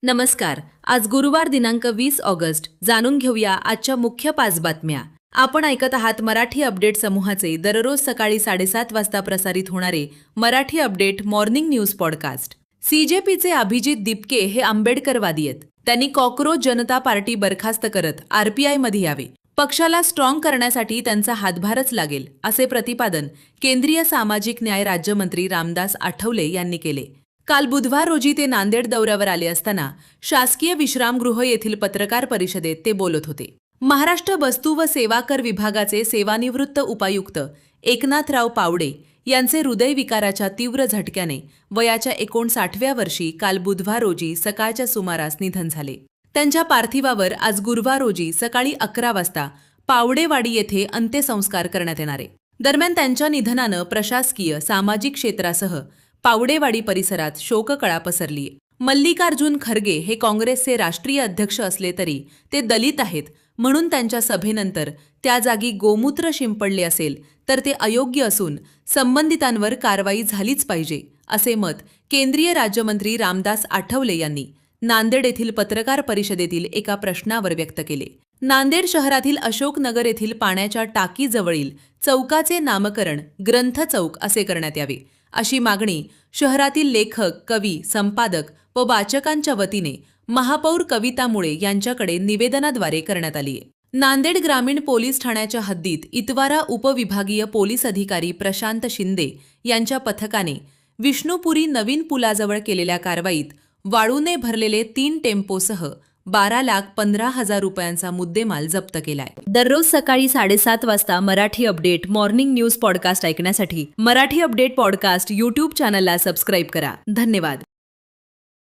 नमस्कार. आज गुरुवार दिनांक 20 ऑगस्ट. जाणून घेऊया आजच्या मुख्य 5 बातम्या. आपण ऐकत आहात मराठी अपडेट समूहाचे दररोज सकाळी 7:30 वाजता प्रसारित होणारे Marathi update morning news podcast. सीजेपीचे अभिजित दिपके हे आंबेडकरवादी आहेत. त्यांनी कॉकरोच जनता पार्टी बरखास्त करत आरपीआयमध्ये यावे. पक्षाला स्ट्रॉंग करण्यासाठी त्यांचा हातभारच लागेल, असे प्रतिपादन केंद्रीय सामाजिक न्याय राज्यमंत्री रामदास आठवले यांनी केले. काल बुधवार रोजी ते नांदेड दौऱ्यावर आले असताना शासकीय विश्रामगृह येथील पत्रकार परिषदेत ते बोलत होते. महाराष्ट्र वस्तू व सेवा कर विभागाचे सेवानिवृत्त उपायुक्त एकनाथराव पावडे यांचे हृदयविकाराच्या तीव्र झटक्याने वयाच्या 59व्या वर्षी काल बुधवार रोजी सकाळच्या सुमारास निधन झाले. त्यांच्या पार्थिवावर आज गुरुवार रोजी सकाळी 11 वाजता पावडेवाडी येथे अंत्यसंस्कार करण्यात येणार आहे. दरम्यान त्यांच्या निधनानं प्रशासकीय सामाजिक क्षेत्रासह पावडेवाडी परिसरात शोककळा पसरलीय. मल्लिकार्जुन खरगे हे काँग्रेसचे राष्ट्रीय अध्यक्ष असले तरी ते दलित आहेत, म्हणून त्यांच्या सभेनंतर त्या जागी गोमूत्र शिंपडले असेल तर ते अयोग्य असून संबंधितांवर कारवाई झालीच पाहिजे, असे मत केंद्रीय राज्यमंत्री रामदास आठवले यांनी नांदेड येथील पत्रकार परिषदेतील एका प्रश्नावर व्यक्त केले. नांदेड शहरातील अशोकनगर येथील पाण्याच्या टाकीजवळील चौकाचे नामकरण ग्रंथ चौक असे करण्यात यावे, अशी मागणी शहरातील लेखक, कवी, संपादक व वाचकांच्या वतीने महापौर कविता मुळे यांच्याकडे निवेदनाद्वारे करण्यात आली आहे. नांदेड ग्रामीण पोलीस ठाण्याच्या हद्दीत इतवारा उपविभागीय पोलीस अधिकारी प्रशांत शिंदे यांच्या पथकाने विष्णुपुरी नवीन पुलाजवळ केलेल्या कारवाईत वाळूने भरलेले 3 टेम्पोसह 12,15,000 रुपयांचा मुद्देमाल जप्त केलाय. दररोज सकाळी 7:30 वाजता Marathi update morning news podcast ऐकण्यासाठी मराठी अपडेट पॉडकास्ट यूट्यूब चॅनलला सबस्क्राईब करा. धन्यवाद.